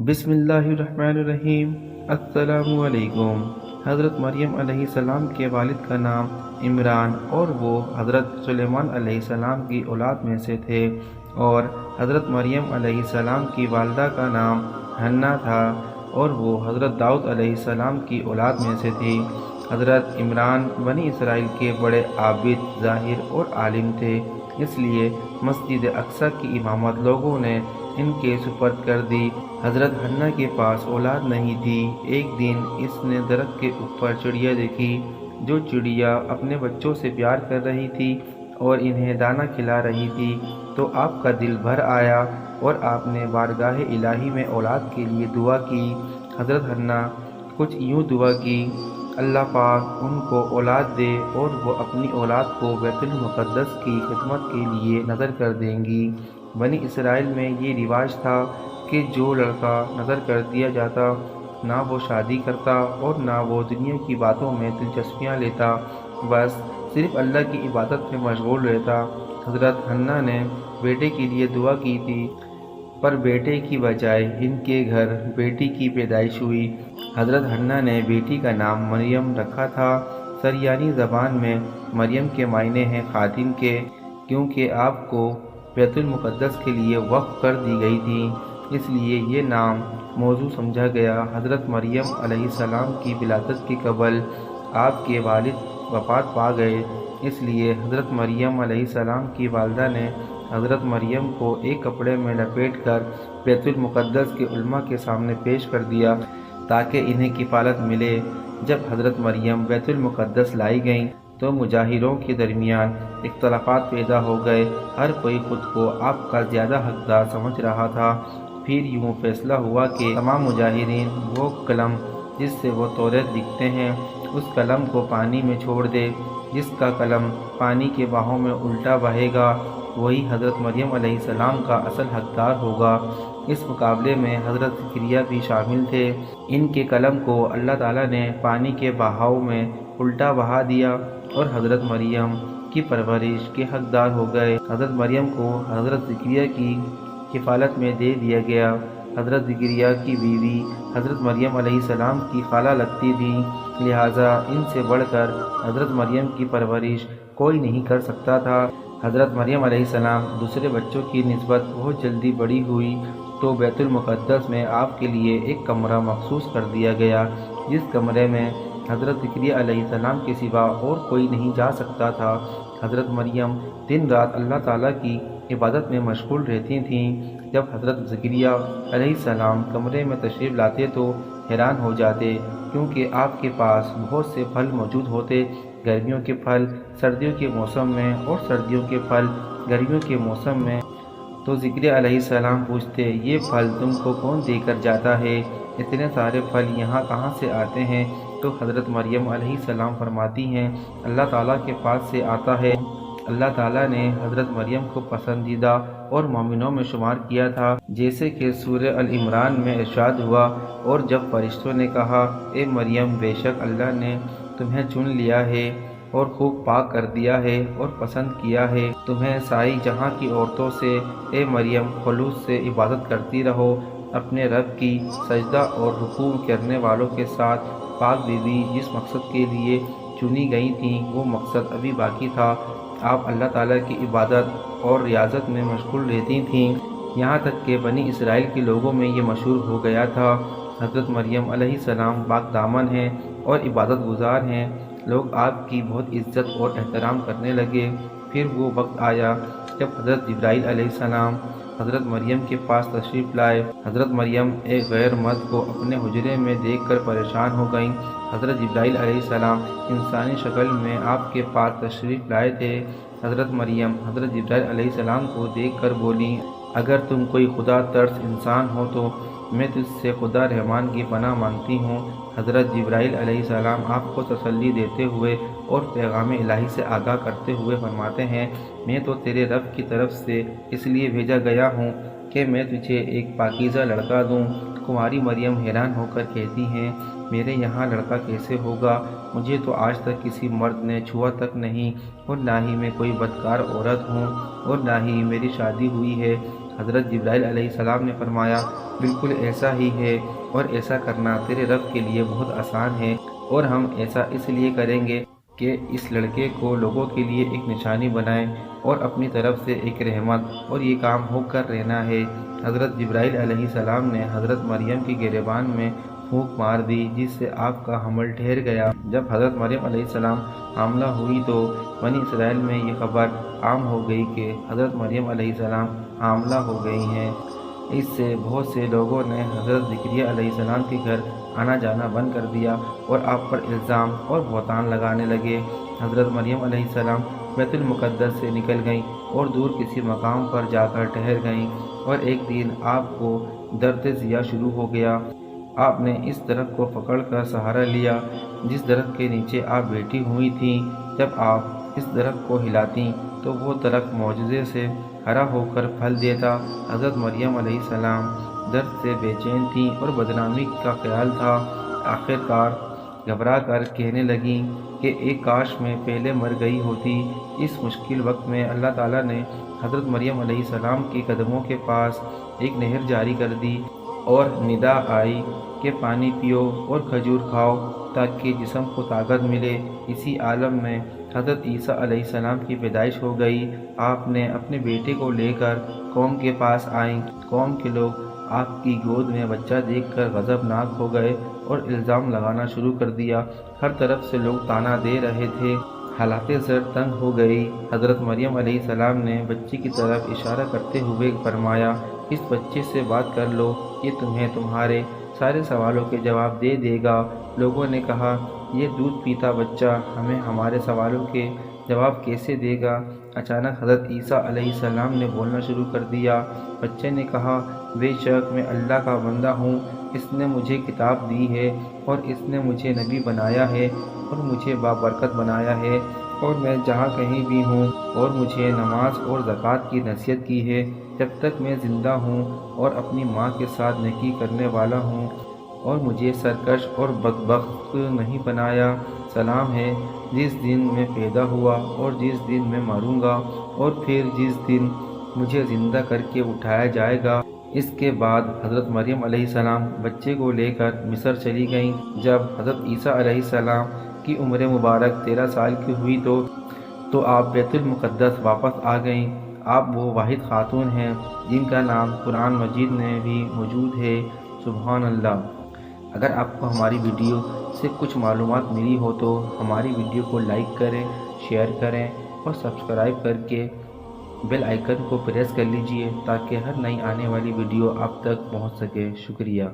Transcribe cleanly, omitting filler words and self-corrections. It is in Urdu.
بسم اللہ الرحمن الرحیم۔ السلام علیکم۔ حضرت مریم علیہ السلام کے والد کا نام عمران اور وہ حضرت سلیمان علیہ السلام کی اولاد میں سے تھے، اور حضرت مریم علیہ السلام کی والدہ کا نام حنا تھا اور وہ حضرت داؤد علیہ السلام کی اولاد میں سے تھی۔ حضرت عمران بنی اسرائیل کے بڑے عابد، ظاہر اور عالم تھے، اس لیے مسجد اقصی کی امامت لوگوں نے ان کے سپرد کر دی۔ حضرت حنا کے پاس اولاد نہیں تھی۔ ایک دن اس نے درخت کے اوپر چڑیا دیکھی، جو چڑیا اپنے بچوں سے پیار کر رہی تھی اور انہیں دانہ کھلا رہی تھی، تو آپ کا دل بھر آیا اور آپ نے بارگاہ الہی میں اولاد کے لیے دعا کی۔ حضرت حنا کچھ یوں دعا کی: اللہ پاک ان کو اولاد دے اور وہ اپنی اولاد کو بیت المقدس کی خدمت کے لیے نذر کر دیں گی۔ بنی اسرائیل میں یہ رواج تھا کہ جو لڑکا نذر کر دیا جاتا، نہ وہ شادی کرتا اور نہ وہ دنیا کی باتوں میں دلچسپیاں لیتا، بس صرف اللہ کی عبادت میں مشغول رہتا۔ حضرت حنا نے بیٹے کے لیے دعا کی تھی، پر بیٹے کی بجائے ان کے گھر بیٹی کی پیدائش ہوئی۔ حضرت حنا نے بیٹی کا نام مریم رکھا تھا۔ سریانی زبان میں مریم کے معنی ہیں خادم کے، کیونکہ آپ کو بیت المقدس کے لیے وقف کر دی گئی تھی، اس لیے یہ نام موزوں سمجھا گیا۔ حضرت مریم علیہ السلام کی ولادت کے قبل آپ کے والد وفات پا گئے، اس لیے حضرت مریم علیہ السلام کی والدہ نے حضرت مریم کو ایک کپڑے میں لپیٹ کر بیت المقدس کے علماء کے سامنے پیش کر دیا تاکہ انہیں کفالت ملے۔ جب حضرت مریم بیت المقدس لائی گئیں تو مجاہروں کے درمیان اختلافات پیدا ہو گئے، ہر کوئی خود کو آپ کا زیادہ حقدار سمجھ رہا تھا۔ پھر یوں فیصلہ ہوا کہ تمام مجاہرین وہ قلم جس سے وہ توریت لکھتے ہیں، اس قلم کو پانی میں چھوڑ دے۔ جس کا قلم پانی کے بہاؤ میں الٹا بہے گا، وہی حضرت مریم علیہ السلام کا اصل حقدار ہوگا۔ اس مقابلے میں حضرت زکریا بھی شامل تھے۔ ان کے قلم کو اللہ تعالیٰ نے پانی کے بہاؤ میں الٹا بہا دیا اور حضرت مریم کی پرورش کے حقدار ہو گئے۔ حضرت مریم کو حضرت زکریا کی کفالت میں دے دیا گیا۔ حضرت زکریا کی بیوی حضرت مریم علیہ السلام کی خالہ لگتی تھیں، لہٰذا ان سے بڑھ کر حضرت مریم کی پرورش کوئی نہیں کر سکتا تھا۔ حضرت مریم علیہ السلام دوسرے بچوں کی نسبت بہت جلدی بڑی ہوئی تو بیت المقدس میں آپ کے لیے ایک کمرہ مخصوص کر دیا گیا، جس کمرے میں حضرت زکریا علیہ السلام کے سوا اور کوئی نہیں جا سکتا تھا۔ حضرت مریم دن رات اللہ تعالیٰ کی عبادت میں مشغول رہتی تھیں۔ جب حضرت زکریا علیہ السلام کمرے میں تشریف لاتے تو حیران ہو جاتے، کیونکہ آپ کے پاس بہت سے پھل موجود ہوتے، گرمیوں کے پھل سردیوں کے موسم میں اور سردیوں کے پھل گرمیوں کے موسم میں۔ تو زکریا علیہ السلام پوچھتے، یہ پھل تم کو کون دے کر جاتا ہے؟ اتنے سارے پھل یہاں کہاں سے آتے ہیں؟ تو حضرت مریم علیہ السلام فرماتی ہیں، اللہ تعالیٰ کے پاس سے آتا ہے۔ اللہ تعالیٰ نے حضرت مریم کو پسندیدہ اور مومنوں میں شمار کیا تھا، جیسے کہ سورہ ال عمران میں ارشاد ہوا، اور جب فرشتوں نے کہا، اے مریم، بے شک اللہ نے تمہیں چن لیا ہے اور خوب پاک کر دیا ہے اور پسند کیا ہے تمہیں ساری جہاں کی عورتوں سے، اے مریم خلوص سے عبادت کرتی رہو اپنے رب کی، سجدہ اور رکوع کرنے والوں کے ساتھ۔ پاک بیوی جس مقصد کے لیے چنی گئی تھیں وہ مقصد ابھی باقی تھا۔ آپ اللہ تعالیٰ کی عبادت اور ریاضت میں مشغول رہتی تھیں، یہاں تک کہ بنی اسرائیل کے لوگوں میں یہ مشہور ہو گیا تھا، حضرت مریم علیہ السلام پاک دامن ہیں اور عبادت گزار ہیں۔ لوگ آپ کی بہت عزت اور احترام کرنے لگے۔ پھر وہ وقت آیا جب حضرت جبرائیل علیہ السلام حضرت مریم کے پاس تشریف لائے۔ حضرت مریم ایک غیر مرد کو اپنے حجرے میں دیکھ کر پریشان ہو گئیں۔ حضرت جبرائیل علیہ السلام انسانی شکل میں آپ کے پاس تشریف لائے تھے۔ حضرت مریم حضرت جبرائیل علیہ السلام کو دیکھ کر بولیں، اگر تم کوئی خدا ترس انسان ہو تو میں تجھ سے خدا رحمان کی پناہ مانگتی ہوں۔ حضرت جبرائیل علیہ السلام آپ کو تسلی دیتے ہوئے اور پیغام الہی سے آگاہ کرتے ہوئے فرماتے ہیں، میں تو تیرے رب کی طرف سے اس لیے بھیجا گیا ہوں کہ میں تجھے ایک پاکیزہ لڑکا دوں۔ کماری مریم حیران ہو کر کہتی ہیں، میرے یہاں لڑکا کیسے ہوگا؟ مجھے تو آج تک کسی مرد نے چھوا تک نہیں، اور نہ ہی میں کوئی بدکار عورت ہوں، اور نہ ہی میری شادی ہوئی ہے۔ حضرت جبرائیل علیہ السلام نے فرمایا بالکل ایسا ہی ہے، اور ایسا کرنا تیرے رب کے لیے بہت آسان ہے، اور ہم ایسا اس لیے کریں گے کہ اس لڑکے کو لوگوں کے لیے ایک نشانی بنائیں اور اپنی طرف سے ایک رحمت، اور یہ کام ہو کر رہنا ہے۔ حضرت جبرائیل علیہ السلام نے حضرت مریم کی گریبان میں پھونک مار دی، جس سے آپ کا حمل ٹھہر گیا۔ جب حضرت مریم علیہ السلام حاملہ ہوئی تو بنی اسرائیل میں یہ خبر عام ہو گئی کہ حضرت مریم علیہ السلام حاملہ ہو گئی ہیں۔ اس سے بہت سے لوگوں نے حضرت زکریا علیہ السلام کے گھر آنا جانا بند کر دیا اور آپ پر الزام اور بہتان لگانے لگے۔ حضرت مریم علیہ السلام بیت المقدس سے نکل گئیں اور دور کسی مقام پر جا کر ٹھہر گئیں، اور ایک دن آپ کو درد ضیا شروع ہو گیا۔ آپ نے اس درخت کو پکڑ کر سہارا لیا جس درخت کے نیچے آپ بیٹھی ہوئی تھیں۔ جب آپ اس درخت کو ہلاتیں تو وہ درخت معجزے سے ہرا ہو کر پھل دیتا۔ حضرت مریم علیہ السلام درد سے بے چین تھیں اور بدنامی کا خیال تھا۔ آخر کار گھبرا کر کہنے لگیں کہ ایک کاش میں پہلے مر گئی ہوتی۔ اس مشکل وقت میں اللہ تعالیٰ نے حضرت مریم علیہ السلام کے قدموں کے پاس ایک نہر جاری کر دی اور ندا آئی کہ پانی پیو اور کھجور کھاؤ تاکہ جسم کو طاقت ملے۔ اسی عالم میں حضرت عیسیٰ علیہ السلام کی پیدائش ہو گئی۔ آپ نے اپنے بیٹے کو لے کر قوم کے پاس آئیں۔ قوم کے لوگ آپ کی گود میں بچہ دیکھ کر غضبناک ہو گئے اور الزام لگانا شروع کر دیا۔ ہر طرف سے لوگ طعنہ دے رہے تھے۔ حالات زر تنگ ہو گئی۔ حضرت مریم علیہ السلام نے بچے کی طرف اشارہ کرتے ہوئے فرمایا اس بچے سے بات کر لو، یہ تمہیں تمہارے سارے سوالوں کے جواب دے دے گا۔ لوگوں نے کہا یہ دودھ پیتا بچہ ہمیں ہمارے سوالوں کے جواب کیسے دے گا؟ اچانک حضرت عیسیٰ علیہ السلام نے بولنا شروع کر دیا۔ بچے نے کہا بے شک میں اللہ کا بندہ ہوں، اس نے مجھے کتاب دی ہے اور اس نے مجھے نبی بنایا ہے اور مجھے بابرکت بنایا ہے، اور میں جہاں کہیں بھی ہوں، اور مجھے نماز اور زکوٰۃ کی نصیحت کی ہے جب تک میں زندہ ہوں، اور اپنی ماں کے ساتھ نیکی کرنے والا ہوں، اور مجھے سرکش اور بدبخت نہیں بنایا۔ سلام ہے جس دن میں پیدا ہوا اور جس دن میں مروں گا اور پھر جس دن مجھے زندہ کر کے اٹھایا جائے گا۔ اس کے بعد حضرت مریم علیہ السلام بچے کو لے کر مصر چلی گئیں۔ جب حضرت عیسیٰ علیہ السلام کی عمر مبارک 13 سال کی ہوئی تو آپ بیت المقدس واپس آ گئیں۔ آپ وہ واحد خاتون ہیں جن کا نام قرآن مجید میں بھی موجود ہے۔ سبحان اللہ۔ اگر آپ کو ہماری ویڈیو سے کچھ معلومات ملی ہو تو ہماری ویڈیو کو لائک کریں، شیئر کریں اور سبسکرائب کر کے بیل آئیکن کو پریس کر لیجئے تاکہ ہر نئی آنے والی ویڈیو آپ تک پہنچ سکے۔ شکریہ۔